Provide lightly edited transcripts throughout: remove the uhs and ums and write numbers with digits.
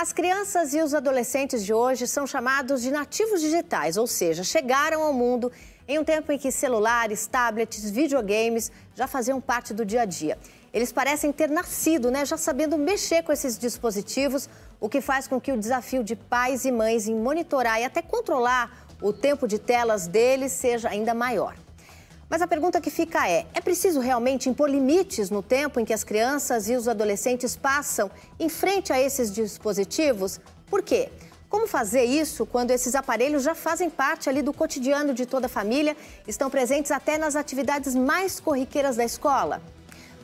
As crianças e os adolescentes de hoje são chamados de nativos digitais, ou seja, chegaram ao mundo em um tempo em que celulares, tablets, videogames já faziam parte do dia a dia. Eles parecem ter nascido, já sabendo mexer com esses dispositivos, o que faz com que o desafio de pais e mães em monitorar e até controlar o tempo de telas deles seja ainda maior. Mas a pergunta que fica é preciso realmente impor limites no tempo em que as crianças e os adolescentes passam em frente a esses dispositivos? Por quê? Como fazer isso quando esses aparelhos já fazem parte ali do cotidiano de toda a família, estão presentes até nas atividades mais corriqueiras da escola?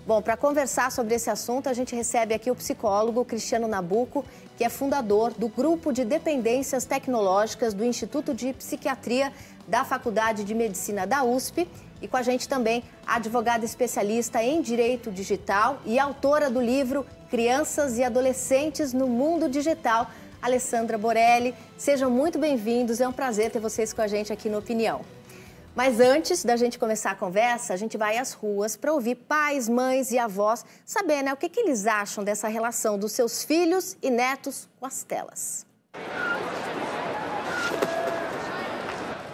Bom, para conversar sobre esse assunto, a gente recebe aqui o psicólogo Cristiano Nabuco, que é fundador do Grupo de Dependências Tecnológicas do Instituto de Psiquiatria da Faculdade de Medicina da USP. E com a gente também a advogada especialista em Direito Digital e autora do livro Crianças e Adolescentes no Mundo Digital, Alessandra Borelli. Sejam muito bem-vindos, é um prazer ter vocês com a gente aqui no Opinião. Mas antes da gente começar a conversa, a gente vai às ruas para ouvir pais, mães e avós saber, o que eles acham dessa relação dos seus filhos e netos com as telas.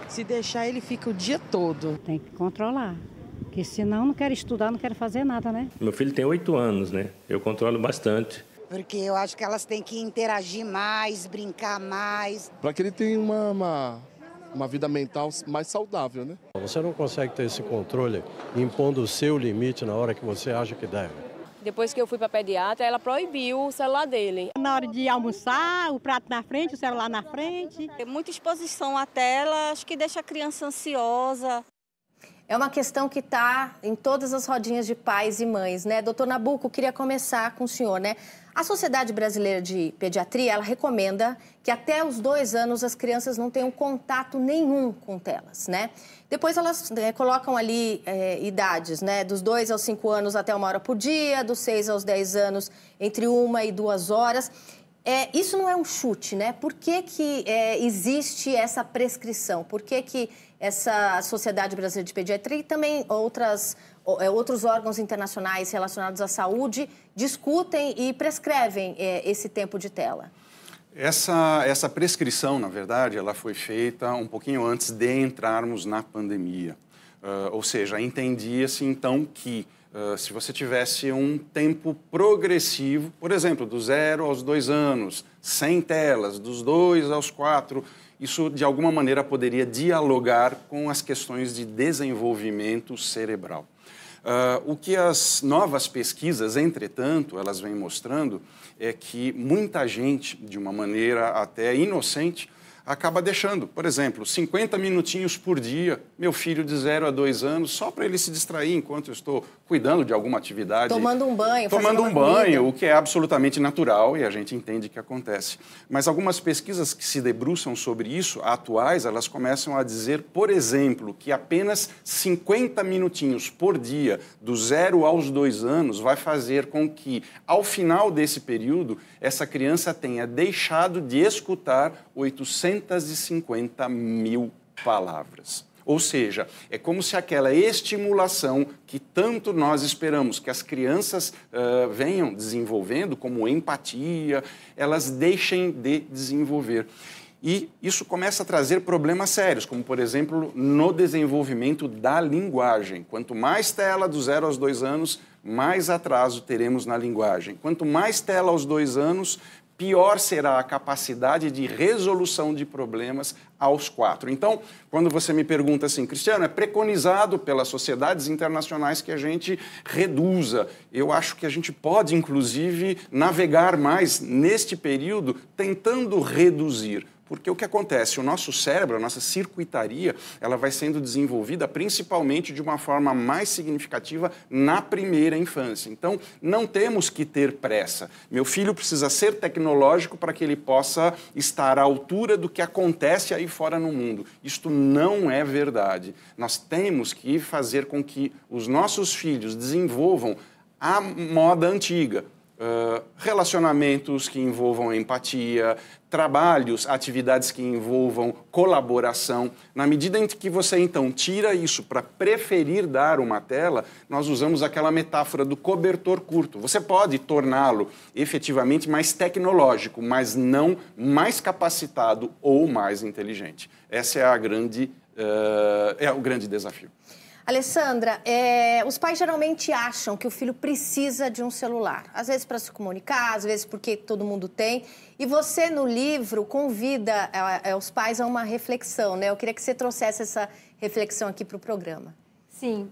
Se deixar, ele fica o dia todo. Tem que controlar, porque senão não quero estudar, não quero fazer nada, Meu filho tem 8 anos, Eu controlo bastante. Porque eu acho que elas têm que interagir mais, brincar mais. Para que ele tenha uma vida mental mais saudável, Você não consegue ter esse controle impondo o seu limite na hora que você acha que deve. Depois que eu fui para a pediatra, ela proibiu o celular dele. Na hora de almoçar, o prato na frente, o celular na frente. Muita exposição à tela, acho que deixa a criança ansiosa. É uma questão que está em todas as rodinhas de pais e mães, Doutor Nabuco, queria começar com o senhor, A Sociedade Brasileira de Pediatria, ela recomenda que até os 2 anos as crianças não tenham contato nenhum com telas, Depois elas colocam ali idades, dos 2 aos 5 anos até 1 hora por dia, dos 6 aos 10 anos entre 1 e 2 horas. Isso não é um chute, Por que existe essa prescrição? Por que essa Sociedade Brasileira de Pediatria e também outros órgãos internacionais relacionados à saúde discutem e prescrevem esse tempo de tela? Essa prescrição, na verdade, ela foi feita um pouquinho antes de entrarmos na pandemia. Ou seja, entendia-se então que se você tivesse um tempo progressivo, por exemplo, do 0 aos 2 anos, sem telas, dos 2 aos 4, isso de alguma maneira poderia dialogar com as questões de desenvolvimento cerebral. O que as novas pesquisas, entretanto, elas vêm mostrando é que muita gente, de uma maneira até inocente, acaba deixando, por exemplo, 50 minutinhos por dia, meu filho de 0 a 2 anos, só para ele se distrair enquanto eu estou cuidando de alguma atividade. Tomando um banho, Tomando um banho, o que é absolutamente natural e a gente entende que acontece. Mas algumas pesquisas que se debruçam sobre isso, atuais, elas começam a dizer, por exemplo, que apenas 50 minutinhos por dia, do 0 aos 2 anos, vai fazer com que, ao final desse período, essa criança tenha deixado de escutar 850 mil palavras. Ou seja, é como se aquela estimulação que tanto nós esperamos que as crianças venham desenvolvendo, como empatia, elas deixem de desenvolver. E isso começa a trazer problemas sérios, como, por exemplo, no desenvolvimento da linguagem. Quanto mais tela do 0 aos 2 anos, mais atraso teremos na linguagem. Quanto mais tela aos 2 anos, pior será a capacidade de resolução de problemas aos 4. Então, quando você me pergunta assim, Cristiano, é preconizado pelas sociedades internacionais que a gente reduza. Eu acho que a gente pode, inclusive, navegar mais neste período tentando reduzir. Porque o que acontece? O nosso cérebro, a nossa circuitaria, ela vai sendo desenvolvida principalmente de uma forma mais significativa na primeira infância. Então, não temos que ter pressa. Meu filho precisa ser tecnológico para que ele possa estar à altura do que acontece aí fora no mundo. Isto não é verdade. Nós temos que fazer com que os nossos filhos desenvolvam a moda antiga. relacionamentos que envolvam empatia, trabalhos, atividades que envolvam colaboração. Na medida em que você, então, tira isso para preferir dar uma tela, nós usamos aquela metáfora do cobertor curto. Você pode torná-lo efetivamente mais tecnológico, mas não mais capacitado ou mais inteligente. Essa é o grande desafio. Alessandra, os pais geralmente acham que o filho precisa de um celular. Às vezes para se comunicar, às vezes porque todo mundo tem. E você, no livro, convida os pais a uma reflexão, né? Eu queria que você trouxesse essa reflexão aqui para o programa. Sim,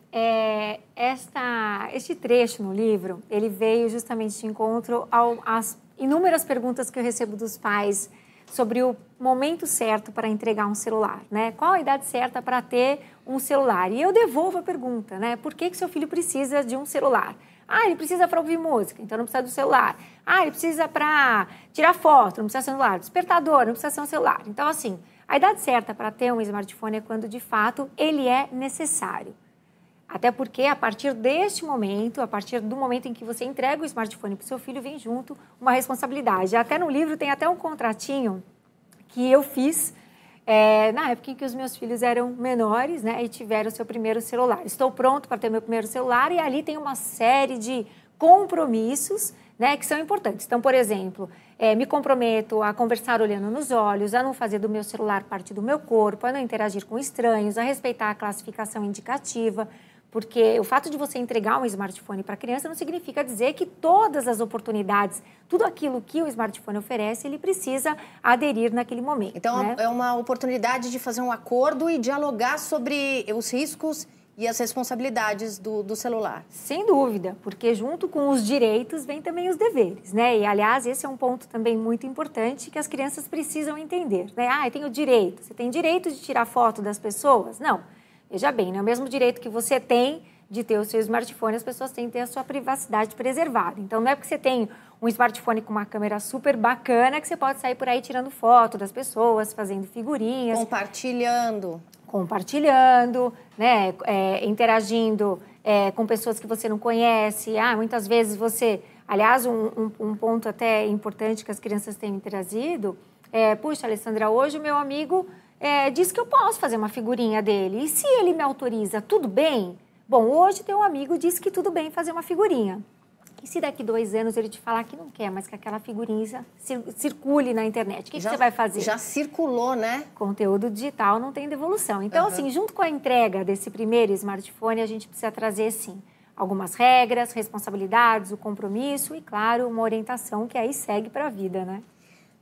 este trecho no livro, ele veio justamente de encontro às inúmeras perguntas que eu recebo dos pais sobre o momento certo para entregar um celular, né? Qual a idade certa para ter um celular? E eu devolvo a pergunta, né? Por que seu filho precisa de um celular? Ah, ele precisa para ouvir música, então não precisa do celular. Ah, ele precisa para tirar foto, não precisa ser um celular. Despertador, não precisa ser um celular. Então, assim, a idade certa para ter um smartphone é quando, de fato, ele é necessário. Até porque, a partir deste momento, a partir do momento em que você entrega o smartphone para o seu filho, vem junto uma responsabilidade. Até no livro tem até um contratinho que eu fiz na época em que os meus filhos eram menores, né, e tiveram o seu primeiro celular. Estou pronto para ter meu primeiro celular e ali tem uma série de compromissos, né, que são importantes. Então, por exemplo, me comprometo a conversar olhando nos olhos, a não fazer do meu celular parte do meu corpo, a não interagir com estranhos, a respeitar a classificação indicativa, porque o fato de você entregar um smartphone para a criança não significa dizer que todas as oportunidades, tudo aquilo que o smartphone oferece, ele precisa aderir naquele momento. Então, né? É uma oportunidade de fazer um acordo e dialogar sobre os riscos e as responsabilidades do celular. Sem dúvida, porque junto com os direitos vem também os deveres, né? E, aliás, esse é um ponto também muito importante que as crianças precisam entender, né? Ah, eu tenho direito. Você tem direito de tirar foto das pessoas? Não. Veja bem, não é o mesmo direito que você tem de ter o seu smartphone, as pessoas têm que ter a sua privacidade preservada. Então, não é porque você tem um smartphone com uma câmera super bacana que você pode sair por aí tirando foto das pessoas, fazendo figurinhas. Compartilhando, né? Interagindo com pessoas que você não conhece. Muitas vezes você... Aliás, um ponto até importante que as crianças têm trazido puxa, Alessandra, hoje o meu amigo... diz que eu posso fazer uma figurinha dele. E se ele me autoriza, tudo bem? Bom, hoje teu amigo disse que tudo bem fazer uma figurinha. E se daqui 2 anos ele te falar que não quer, mas que aquela figurinha circule na internet? O que você vai fazer? Já circulou, né? Conteúdo digital não tem devolução. Então, assim, junto com a entrega desse primeiro smartphone, a gente precisa trazer, sim, algumas regras, responsabilidades, o compromisso e, claro, uma orientação que aí segue para a vida, né?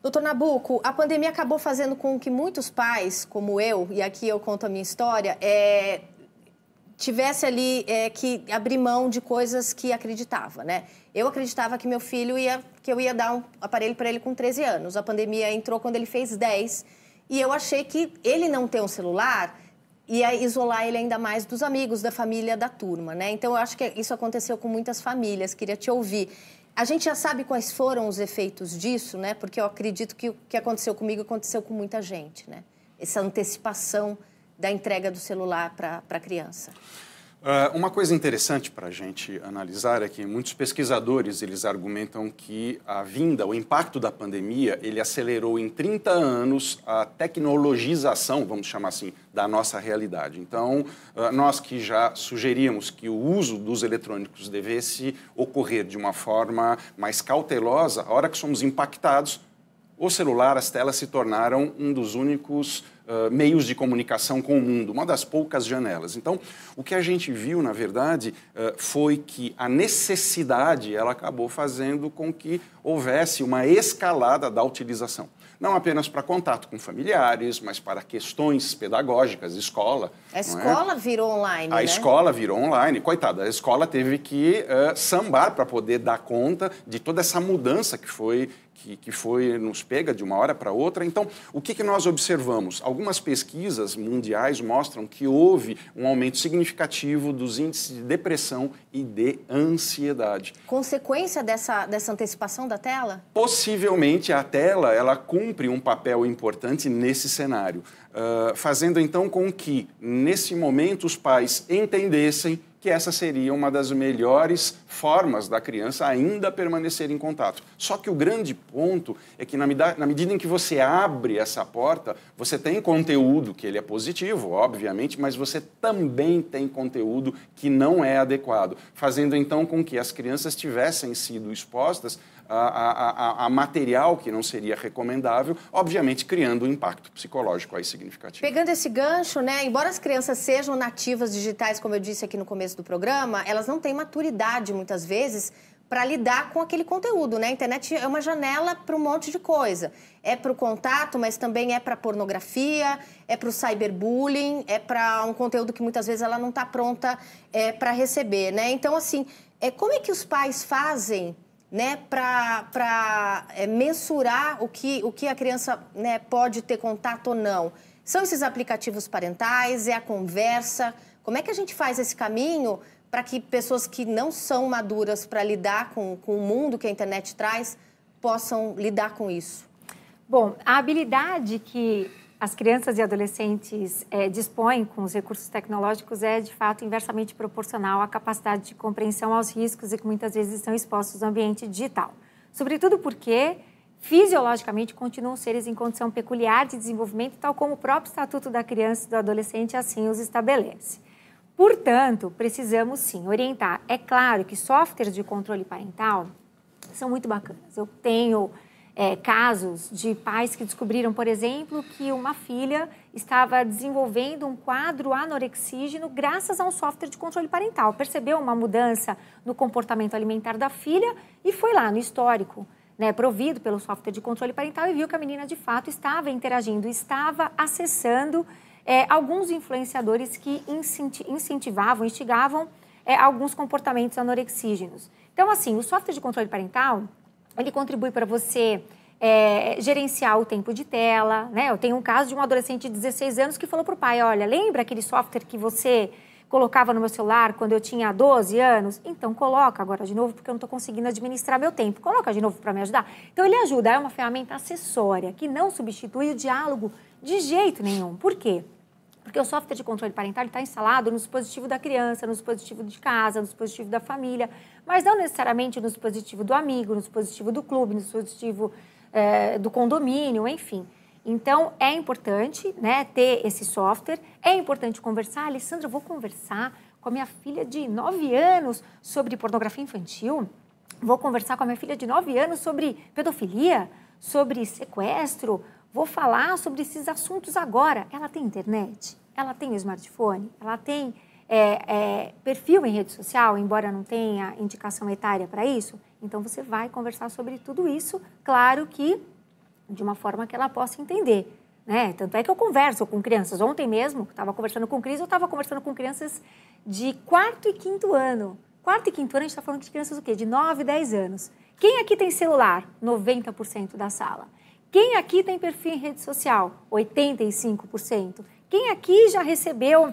Doutor Nabuco, a pandemia acabou fazendo com que muitos pais, como eu, e aqui eu conto a minha história, tivesse ali que abrir mão de coisas que acreditava, né? Eu acreditava que meu filho que eu ia dar um aparelho para ele com 13 anos. A pandemia entrou quando ele fez 10 e eu achei que ele não ter um celular ia isolar ele ainda mais dos amigos, da família, da turma, né? Então, eu acho que isso aconteceu com muitas famílias. Queria te ouvir. A gente já sabe quais foram os efeitos disso, né? Porque eu acredito que o que aconteceu comigo aconteceu com muita gente, né? Essa antecipação da entrega do celular para a criança. Uma coisa interessante para a gente analisar é que muitos pesquisadores eles argumentam que o impacto da pandemia, ele acelerou em 30 anos a tecnologização, vamos chamar assim, da nossa realidade. Então, nós que já sugeríamos que o uso dos eletrônicos devesse ocorrer de uma forma mais cautelosa, a hora que somos impactados, o celular, as telas se tornaram um dos únicos meios de comunicação com o mundo, uma das poucas janelas. Então, o que a gente viu, na verdade, foi que a necessidade ela acabou fazendo com que houvesse uma escalada da utilização. Não apenas para contato com familiares, mas para questões pedagógicas, escola. A escola virou online, né? A escola virou online. Coitada, a escola teve que sambar para poder dar conta de toda essa mudança que foi nos pega de uma hora para outra. Então, o que nós observamos? Algumas pesquisas mundiais mostram que houve um aumento significativo dos índices de depressão e de ansiedade. Consequência dessa antecipação da tela? Possivelmente a tela ela cumpre um papel importante nesse cenário, fazendo então com que, nesse momento, os pais entendessem que essa seria uma das melhores formas da criança ainda permanecer em contato. Só que o grande ponto é que na medida em que você abre essa porta, você tem conteúdo que ele é positivo, obviamente, mas você também tem conteúdo que não é adequado, fazendo então com que as crianças tivessem sido expostas a material que não seria recomendável, obviamente criando um impacto psicológico aí significativo. Pegando esse gancho, né, embora as crianças sejam nativas digitais, como eu disse aqui no começo do programa, elas não têm maturidade, muitas vezes, para lidar com aquele conteúdo, né? A internet é uma janela para um monte de coisa. É para o contato, mas também é para pornografia, é para o cyberbullying, é para um conteúdo que muitas vezes ela não está pronta para receber, né? Então, assim, como é que os pais fazem, né, para mensurar o que a criança, né, pode ter contato ou não? São esses aplicativos parentais, é a conversa? Como é que a gente faz esse caminho para que pessoas que não são maduras para lidar com o mundo que a internet traz possam lidar com isso? Bom, a habilidade que as crianças e adolescentes dispõem com os recursos tecnológicos é, de fato, inversamente proporcional à capacidade de compreensão aos riscos e que muitas vezes estão expostos no ambiente digital. Sobretudo porque, fisiologicamente, continuam seres em condição peculiar de desenvolvimento, tal como o próprio Estatuto da Criança e do Adolescente assim os estabelece. Portanto, precisamos sim orientar. É claro que softwares de controle parental são muito bacanas. Eu tenho casos de pais que descobriram, por exemplo, que uma filha estava desenvolvendo um quadro anorexígeno graças a um software de controle parental. Percebeu uma mudança no comportamento alimentar da filha e foi lá no histórico, né, provido pelo software de controle parental, e viu que a menina, de fato, estava interagindo, estava acessando alguns influenciadores que incentivavam, instigavam alguns comportamentos anorexígenos. Então, assim, o software de controle parental, ele contribui para você gerenciar o tempo de tela, né? Eu tenho um caso de um adolescente de 16 anos que falou para o pai, olha, lembra aquele software que você colocava no meu celular quando eu tinha 12 anos? Então, coloca agora de novo, porque eu não estou conseguindo administrar meu tempo. Coloca de novo para me ajudar. Então, ele ajuda, é uma ferramenta acessória, que não substitui o diálogo de jeito nenhum. Por quê? Porque o software de controle parental está instalado no dispositivo da criança, no dispositivo de casa, no dispositivo da família, mas não necessariamente no dispositivo do amigo, no dispositivo do clube, no dispositivo do condomínio, enfim. Então, é importante, né, ter esse software, é importante conversar. Alessandra, eu vou conversar com a minha filha de 9 anos sobre pornografia infantil, vou conversar com a minha filha de 9 anos sobre pedofilia, sobre sequestro, vou falar sobre esses assuntos agora. Ela tem internet? Ela tem um smartphone? Ela tem perfil em rede social, embora não tenha indicação etária para isso? Então, você vai conversar sobre tudo isso, claro que de uma forma que ela possa entender, né? Tanto é que eu converso com crianças. Ontem mesmo, estava conversando com Cris, eu estava conversando com crianças de 4º e 5º ano. 4º e 5º ano, a gente está falando de crianças o quê? De 9, 10 anos. Quem aqui tem celular? 90% da sala. Quem aqui tem perfil em rede social? 85%. Quem aqui já recebeu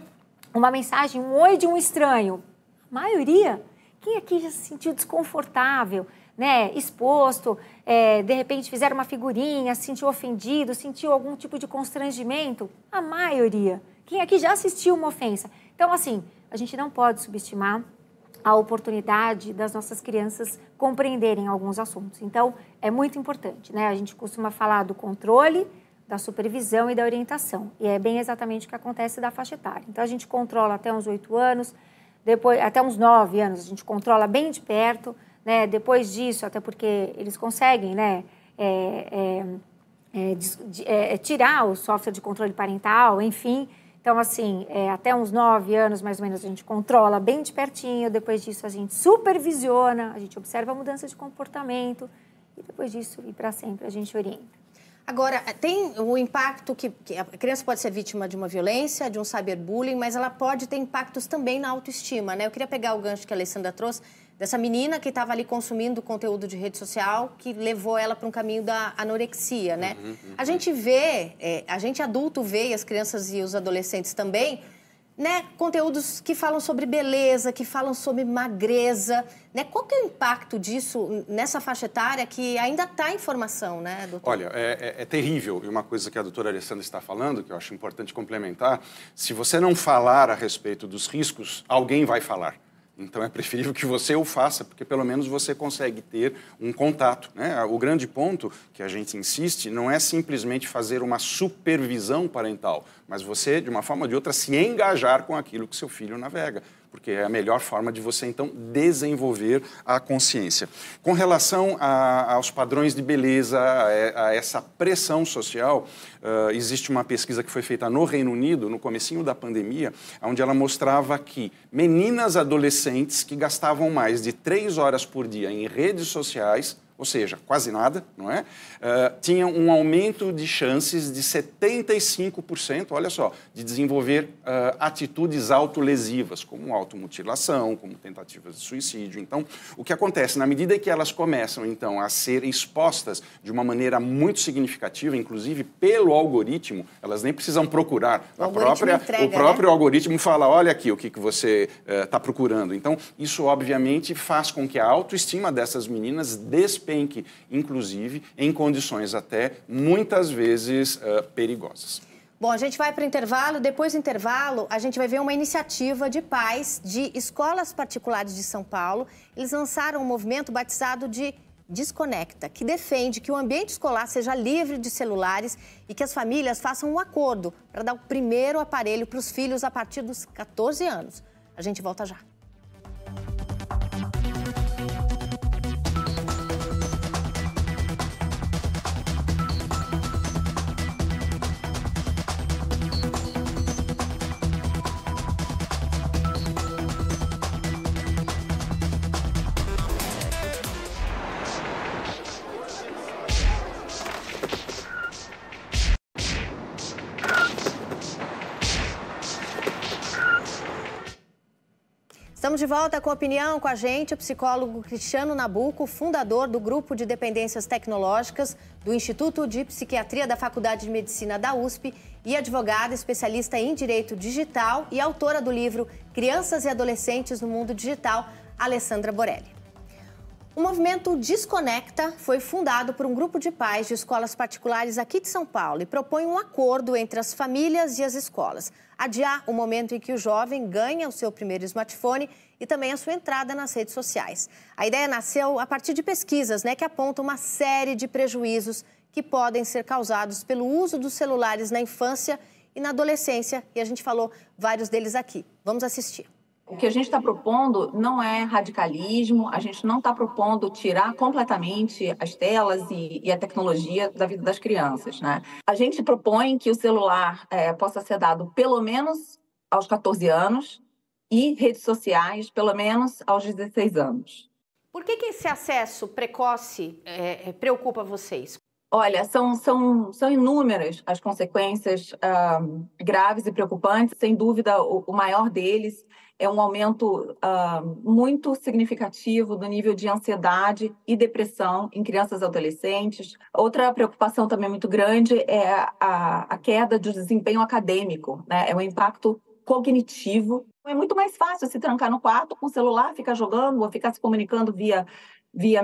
uma mensagem, um oi de um estranho? A maioria. Quem aqui já se sentiu desconfortável, né, exposto, de repente fizeram uma figurinha, se sentiu ofendido, sentiu algum tipo de constrangimento? A maioria. Quem aqui já assistiu uma ofensa? Então, assim, a gente não pode subestimar a oportunidade das nossas crianças compreenderem alguns assuntos. Então, é muito importante, né? A gente costuma falar do controle, da supervisão e da orientação. E é bem exatamente o que acontece da faixa etária. Então, a gente controla até uns 8 anos, depois, até uns 9 anos, a gente controla bem de perto, né? Depois disso, até porque eles conseguem, né, tirar o software de controle parental, enfim. Então, assim, até uns 9 anos, mais ou menos, a gente controla bem de pertinho. Depois disso, a gente supervisiona, a gente observa a mudança de comportamento. E depois disso, e para sempre, a gente orienta. Agora, tem o impacto que a criança pode ser vítima de uma violência, de um cyberbullying, mas ela pode ter impactos também na autoestima, né? Eu queria pegar o gancho que a Alessandra trouxe, dessa menina que estava ali consumindo conteúdo de rede social, que levou ela para um caminho da anorexia, né? A gente vê, a gente adulto vê, e as crianças e os adolescentes também, né, conteúdos que falam sobre beleza, que falam sobre magreza, né? Qual que é o impacto disso nessa faixa etária que ainda está em formação, né, doutor? Olha, é terrível. E uma coisa que a doutora Alessandra está falando, que eu acho importante complementar, se você não falar a respeito dos riscos, alguém vai falar. Então, é preferível que você o faça, porque pelo menos você consegue ter um contato, né? O grande ponto que a gente insiste não é simplesmente fazer uma supervisão parental, mas você, de uma forma ou de outra, se engajar com aquilo que seu filho navega, porque é a melhor forma de você, então, desenvolver a consciência. Com relação aos padrões de beleza, a essa pressão social, existe uma pesquisa que foi feita no Reino Unido, no comecinho da pandemia, onde ela mostrava que meninas adolescentes que gastavam mais de 3 horas por dia em redes sociais, ou seja, quase nada, não é? Tinham um aumento de chances de 75%, olha só, de desenvolver atitudes autolesivas, como automutilação, como tentativas de suicídio. Então, o que acontece? Na medida que elas começam, então, a ser expostas de uma maneira muito significativa, inclusive pelo algoritmo, elas nem precisam procurar. O próprio algoritmo fala, olha aqui o que você está procurando. Então, isso, obviamente, faz com que a autoestima dessas meninas despenque, inclusive em condições até muitas vezes perigosas. Bom, a gente vai para o intervalo. Depois do intervalo, a gente vai ver uma iniciativa de pais de escolas particulares de São Paulo. Eles lançaram um movimento batizado de Desconecta, que defende que o ambiente escolar seja livre de celulares e que as famílias façam um acordo para dar o primeiro aparelho para os filhos a partir dos 14 anos. A gente volta já. Estamos de volta com a opinião com a gente, o psicólogo Cristiano Nabuco, fundador do Grupo de Dependências Tecnológicas do Instituto de Psiquiatria da Faculdade de Medicina da USP e advogada especialista em Direito Digital e autora do livro Crianças e Adolescentes no Mundo Digital, Alessandra Borelli. O movimento Desconecta foi fundado por um grupo de pais de escolas particulares aqui de São Paulo e propõe um acordo entre as famílias e as escolas. Adiar o momento em que o jovem ganha o seu primeiro smartphone e também a sua entrada nas redes sociais. A ideia nasceu a partir de pesquisas, que apontam uma série de prejuízos que podem ser causados pelo uso dos celulares na infância e na adolescência. E a gente falou vários deles aqui. Vamos assistir. O que a gente está propondo não é radicalismo, a gente não está propondo tirar completamente as telas e a tecnologia da vida das crianças, né? A gente propõe que o celular possa ser dado pelo menos aos 14 anos e redes sociais pelo menos aos 16 anos. Por que esse acesso precoce preocupa vocês? Olha, são inúmeras as consequências graves e preocupantes. Sem dúvida, o maior deles é um aumento muito significativo do nível de ansiedade e depressão em crianças e adolescentes. Outra preocupação também muito grande é a queda do desempenho acadêmico, né? É um impacto cognitivo. É muito mais fácil se trancar no quarto com o celular, ficar jogando ou ficar se comunicando via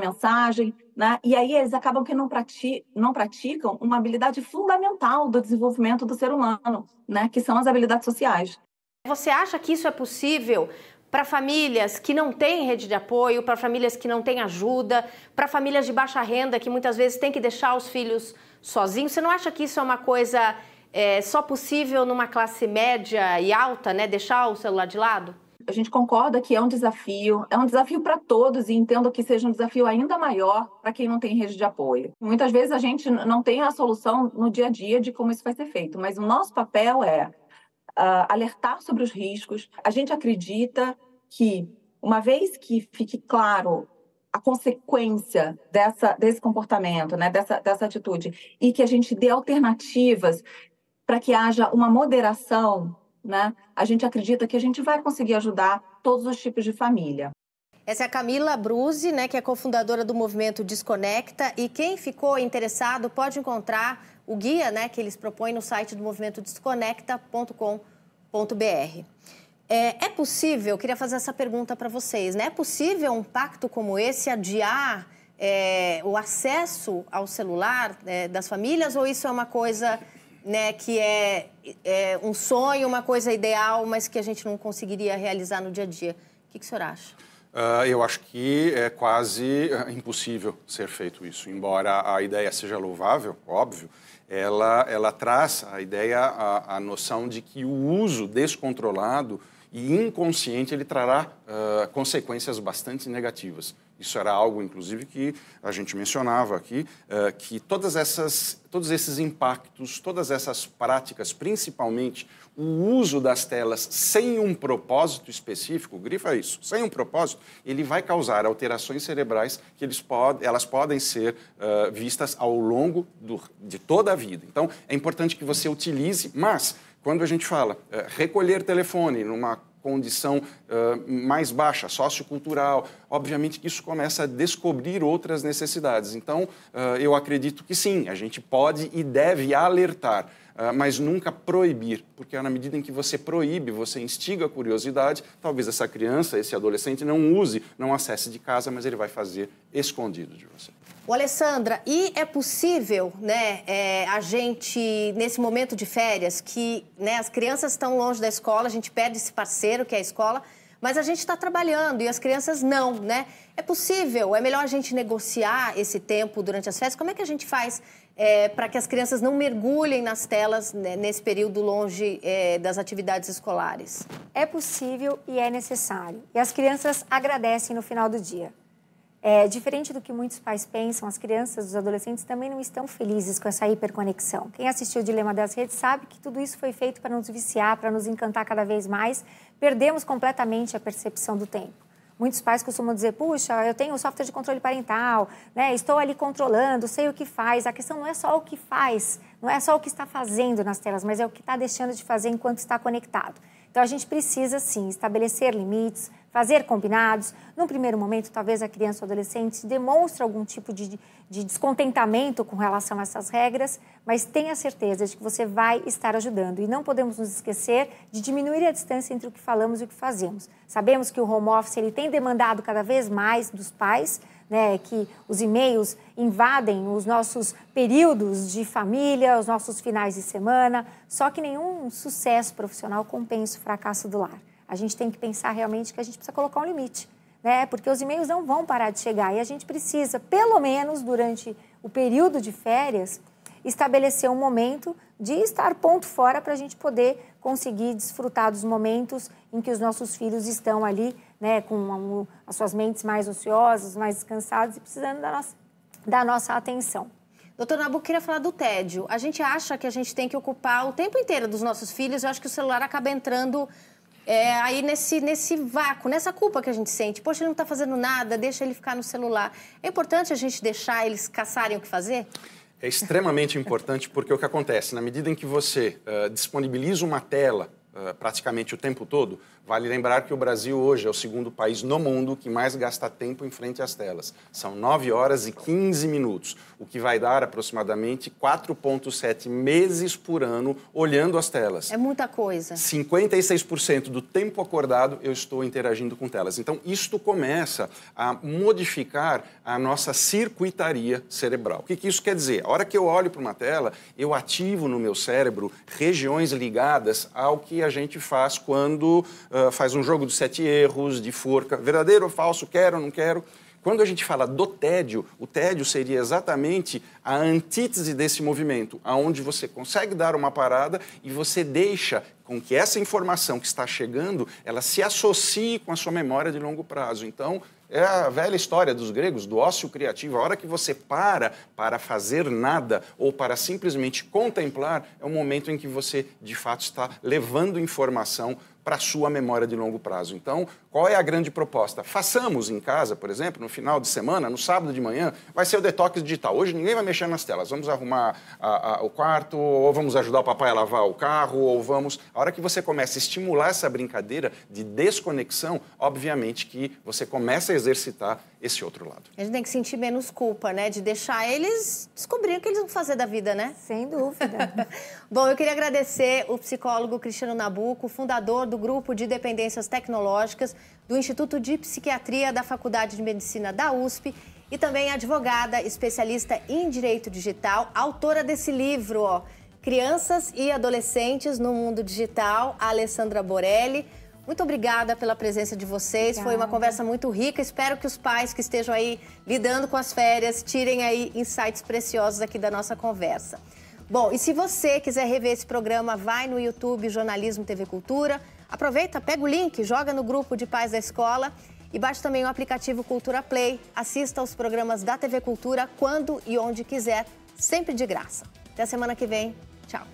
mensagem, né? E aí eles acabam que não praticam uma habilidade fundamental do desenvolvimento do ser humano, né? Que são as habilidades sociais. Você acha que isso é possível para famílias que não têm rede de apoio, para famílias que não têm ajuda, para famílias de baixa renda que muitas vezes têm que deixar os filhos sozinhos? Você não acha que isso é uma coisa só possível numa classe média e alta, né? Deixar o celular de lado? A gente concorda que é um desafio para todos e entendo que seja um desafio ainda maior para quem não tem rede de apoio. Muitas vezes a gente não tem a solução no dia a dia de como isso vai ser feito, mas o nosso papel é alertar sobre os riscos. A gente acredita que, uma vez que fique claro a consequência desse comportamento, né, dessa atitude, e que a gente dê alternativas para que haja uma moderação, né, a gente acredita que a gente vai conseguir ajudar todos os tipos de família. Essa é a Camila Bruzzi, que é cofundadora do movimento Desconecta, e quem ficou interessado pode encontrar o guia, que eles propõem no site do movimento desconecta.com.br. É possível, eu queria fazer essa pergunta para vocês, né? É possível um pacto como esse adiar o acesso ao celular das famílias, ou isso é uma coisa, né, que é um sonho, uma coisa ideal, mas que a gente não conseguiria realizar no dia a dia? O que o senhor acha? Eu acho que é quase impossível ser feito isso. Embora a ideia seja louvável, óbvio, ela traz a ideia, a noção de que o uso descontrolado e inconsciente ele trará consequências bastante negativas. Isso era algo, inclusive, que a gente mencionava aqui, que todos esses impactos, todas essas práticas, principalmente o uso das telas sem um propósito específico, grifa isso, sem um propósito, ele vai causar alterações cerebrais que elas podem ser vistas ao longo de toda a vida. Então, é importante que você utilize, mas quando a gente fala recolher telefone numa condição mais baixa, sociocultural, obviamente que isso começa a descobrir outras necessidades. Então, eu acredito que sim, a gente pode e deve alertar, mas nunca proibir, porque na medida em que você proíbe, você instiga a curiosidade, talvez essa criança, esse adolescente não acesse de casa, mas ele vai fazer escondido de você. Alessandra, e é possível, né, a gente, nesse momento de férias, que, né, as crianças estão longe da escola, a gente perde esse parceiro que é a escola, mas a gente está trabalhando e as crianças não, né? É possível, é melhor a gente negociar esse tempo durante as férias? Como é que a gente faz para que as crianças não mergulhem nas telas, né, nesse período longe das atividades escolares? É possível e é necessário. E as crianças agradecem no final do dia. Diferente do que muitos pais pensam, as crianças, os adolescentes também não estão felizes com essa hiperconexão. Quem assistiu o Dilema das Redes sabe que tudo isso foi feito para nos viciar, para nos encantar cada vez mais. Perdemos completamente a percepção do tempo. Muitos pais costumam dizer, puxa, eu tenho software de controle parental, né? Estou ali controlando, sei o que faz. A questão não é só o que faz, não é só o que está fazendo nas telas, mas é o que está deixando de fazer enquanto está conectado. Então, a gente precisa, sim, estabelecer limites, fazer combinados. Num primeiro momento, talvez a criança ou adolescente demonstre algum tipo de descontentamento com relação a essas regras, mas tenha certeza de que você vai estar ajudando. E não podemos nos esquecer de diminuir a distância entre o que falamos e o que fazemos. Sabemos que o home office ele tem demandado cada vez mais dos pais, né, que os e-mails invadem os nossos períodos de família, os nossos finais de semana, só que nenhum sucesso profissional compensa o fracasso do lar. A gente tem que pensar realmente que a gente precisa colocar um limite, né, porque os e-mails não vão parar de chegar e a gente precisa, pelo menos durante o período de férias, estabelecer um momento de estar ponto fora para a gente poder conseguir desfrutar dos momentos em que os nossos filhos estão ali, né, com as suas mentes mais ociosas, mais descansadas e precisando da nossa atenção. Doutor Nabuco, queria falar do tédio. A gente acha que a gente tem que ocupar o tempo inteiro dos nossos filhos. Eu acho que o celular acaba entrando aí nesse vácuo, nessa culpa que a gente sente. Poxa, ele não está fazendo nada, deixa ele ficar no celular. É importante a gente deixar eles caçarem o que fazer? É extremamente importante porque o que acontece, na medida em que você disponibiliza uma tela praticamente o tempo todo, vale lembrar que o Brasil hoje é o segundo país no mundo que mais gasta tempo em frente às telas. São 9 horas e 15 minutos, o que vai dar aproximadamente 4,7 meses por ano olhando as telas. É muita coisa. 56% do tempo acordado eu estou interagindo com telas. Então, isto começa a modificar a nossa circuitaria cerebral. O que isso quer dizer? A hora que eu olho para uma tela, eu ativo no meu cérebro regiões ligadas ao que a gente faz quando faz um jogo de 7 erros, de forca, verdadeiro ou falso, quero ou não quero. Quando a gente fala do tédio, o tédio seria exatamente a antítese desse movimento, onde você consegue dar uma parada e você deixa com que essa informação que está chegando, ela se associe com a sua memória de longo prazo. Então, é a velha história dos gregos, do ócio criativo. A hora que você para fazer nada ou para simplesmente contemplar, é o momento em que você, de fato, está levando informação para a sua memória de longo prazo. Então, Qual é a grande proposta? Façamos em casa, por exemplo, no final de semana, no sábado de manhã, vai ser o detox digital. Hoje ninguém vai mexer nas telas. Vamos arrumar o quarto, ou vamos ajudar o papai a lavar o carro, ou vamos... A hora que você começa a estimular essa brincadeira de desconexão, obviamente que você começa a exercitar esse outro lado. A gente tem que sentir menos culpa, né? De deixar eles descobrir o que eles vão fazer da vida, né? Sem dúvida. Bom, eu queria agradecer o psicólogo Cristiano Nabuco, fundador do Grupo de Dependências Tecnológicas do Instituto de Psiquiatria da Faculdade de Medicina da USP e também advogada, especialista em Direito Digital, autora desse livro, ó, Crianças e Adolescentes no Mundo Digital, a Alessandra Borelli. Muito obrigada pela presença de vocês. Obrigada. Foi uma conversa muito rica. Espero que os pais que estejam aí lidando com as férias tirem aí insights preciosos aqui da nossa conversa. Bom, e se você quiser rever esse programa, vai no YouTube Jornalismo TV Cultura. Aproveita, pega o link, joga no grupo de pais da escola e baixe também o aplicativo Cultura Play. Assista aos programas da TV Cultura quando e onde quiser, sempre de graça. Até a semana que vem. Tchau.